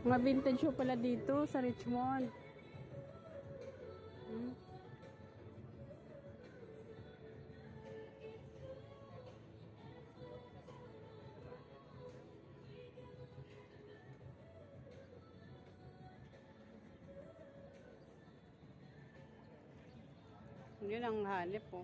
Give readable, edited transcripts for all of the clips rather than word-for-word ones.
Mga vintage show pala dito sa Richmond. Yun ang hanip po.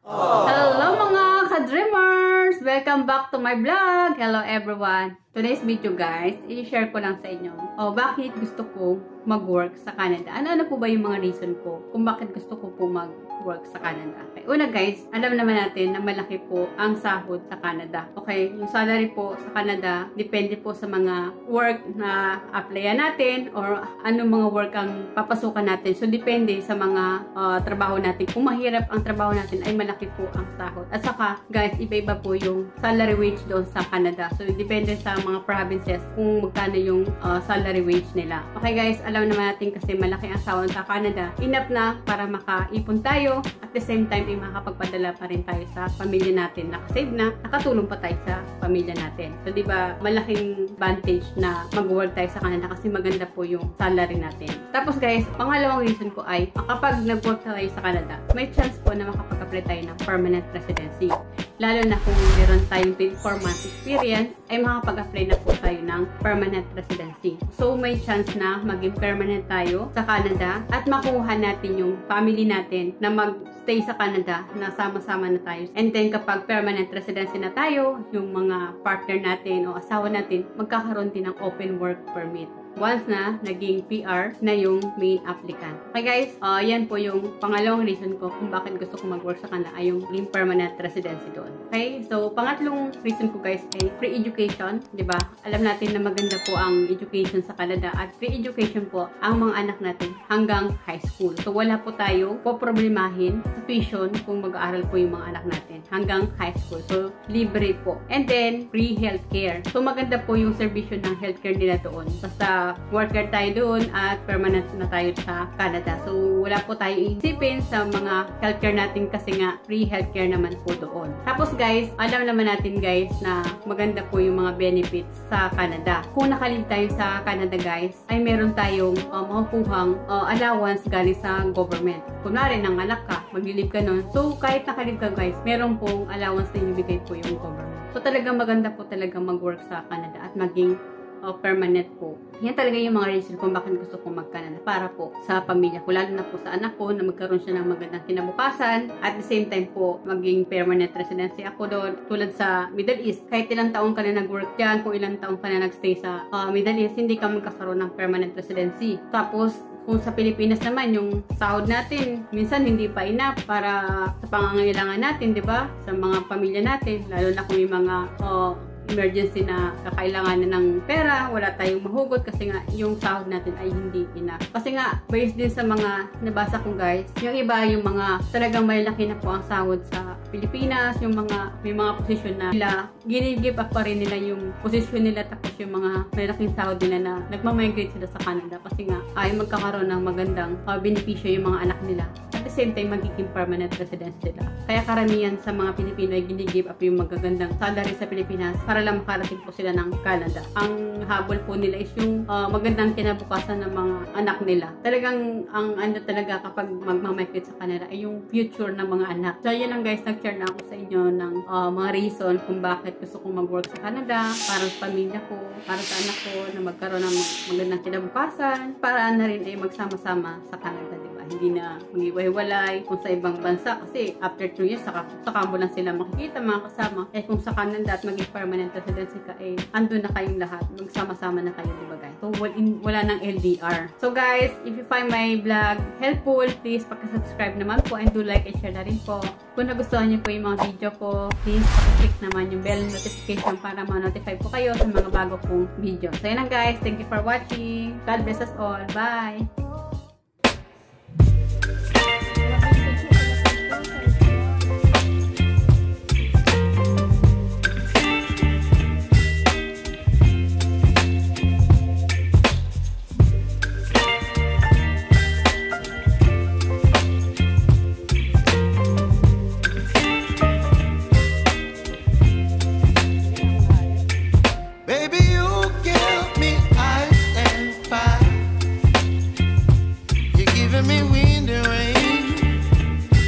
Hello mga ka-dreamers! Welcome back to my vlog! Hello everyone! Today's video guys, i-share ko lang sa inyo. Bakit gusto ko mag-work sa Canada? Ano po ba yung mga reason ko kung bakit gusto ko po mag-work sa Canada? Okay. Una guys, alam naman natin na malaki po ang sahod sa Canada. Okay, yung salary po sa Canada, depende po sa mga work na applyan natin or anong mga work ang papasukan natin. So, depende sa mga trabaho natin. Kung mahirap ang trabaho natin, ay malaki po ang sahod. At saka, guys, iba-iba po yung salary wage doon sa Canada. So, depende sa mga provinces kung magkano yung salary wage nila. Okay guys, alam naman natin kasi malaki ang sahod sa Canada. Enough na para makaipon tayo. At the same time, ay makakapagpadala pa rin tayo sa pamilya natin. Nakasave na, nakatulong pa tayo sa pamilya natin. So, di ba, malaking advantage na mag-work tayo sa Canada kasi maganda po yung salary natin. Tapos guys, pangalawang reason ko ay kapag nag-work tayo sa Canada, may chance po na makapag-apply tayo ng permanent residency. Lalo na kung meron tayong 24 months experience, ay makapag-apply na po tayo ng permanent residency. So, may chance na maging permanent tayo sa Canada at makuha natin yung family natin na mag-stay sa Canada na sama-sama na tayo. And then, kapag permanent residency na tayo, yung mga partner natin o asawa natin, magkakaroon din ng open work permit once na naging PR na yung main applicant. Okay guys, yan po yung pangalawang reason ko kung bakit gusto ko mag-work sa Canada ay yung permanent residency doon. Okay? So, pangatlong reason ko guys ay free education. Diba? Alam natin na maganda po ang education sa Canada at free education po ang mga anak natin hanggang high school. So, wala po tayo poproblemahin sa tuition kung mag-aaral po yung mga anak natin hanggang high school. So, libre po. And then, free healthcare. So, maganda po yung servisyo ng healthcare nila doon. Basta worker tayo doon at permanent na tayo sa Canada. So, wala po tayo isipin sa mga healthcare natin kasi nga free healthcare naman po doon. Tapos guys, alam naman natin guys na maganda po yung mga benefits sa Canada. Kung nakalib tayo sa Canada guys, ay meron tayong makukuhang allowance galing sa government. Kunwari, nanganak ka, maglilib ka nun. So, kahit nakalib ka guys, meron pong allowance na ibigay po yung government. So, talagang maganda po talaga mag-work sa Canada at maging permanent po. Yan talaga yung mga reason kung bakit gusto ko mag-Canada para po sa pamilya ko, lalo na po sa anak ko na magkaroon siya ng magandang kinabukasan at the same time po maging permanent residency ako doon. Tulad sa Middle East, kahit ilang taong ka na nag-work dyan, kung ilang taong ka na nag-stay sa Middle East, hindi ka magkakaroon ng permanent residency. Tapos kung sa Pilipinas naman, yung sahod natin, minsan hindi pa enough para sa pangangailangan natin, di ba? Sa mga pamilya natin, lalo na kung yung mga emergency na kakailangan na ng pera, wala tayong mahugot kasi nga yung sahod natin ay hindi enough. Kasi nga, based din sa mga nabasa ko guys, yung iba yung mga talagang malaki na po ang sahod sa Pilipinas, yung mga may mga posisyon na nila, gini-give up pa rin nila yung posisyon nila tapos yung mga malaking sahod nila na nagmamigrate sila sa Canada kasi nga ay magkakaroon ng magandang benepisyo yung mga anak nila. At the same time, magiging permanent residence sila. Kaya karamihan sa mga Pilipino ay gini-give up yung magagandang salary sa Pilipinas para lang makarating po sila ng Canada. Ang habol po nila is yung magandang kinabukasan ng mga anak nila. Talagang ang ano talaga kapag magmamigrate sa Canada ay yung future ng mga anak. So yun lang guys, nag-share na ako sa inyo ng mga reason kung bakit gusto kong mag-work sa Canada para sa pamilya ko, para sa anak ko na magkaroon ng magandang kinabukasan, para na rin ay magsama-sama sa Canada, diba? Hindi na mag-iwalay kung sa ibang bansa kasi after 2 years saka mo lang sila makikita mga kasama. Kung sa Canada at maging permanent residency ka, andun na kayong lahat, magsama-sama na kayo, diba guys? So wala nang LDR. So guys, if you find my vlog helpful, please pagka-subscribe naman po and do like and share na rin po. Kung nagustuhan niyo po yung mga video ko, please pag-click naman yung bell notification para ma-notify po kayo sa mga bago kong video. So yun lang guys, thank you for watching. God bless us all. Bye! me wind and rain.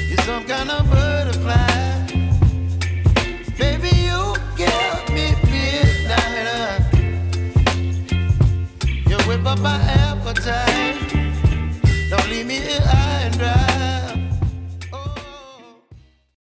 You're some kind of butterfly. Baby, you give me midnight. You whip up my appetite. Don't leave me here.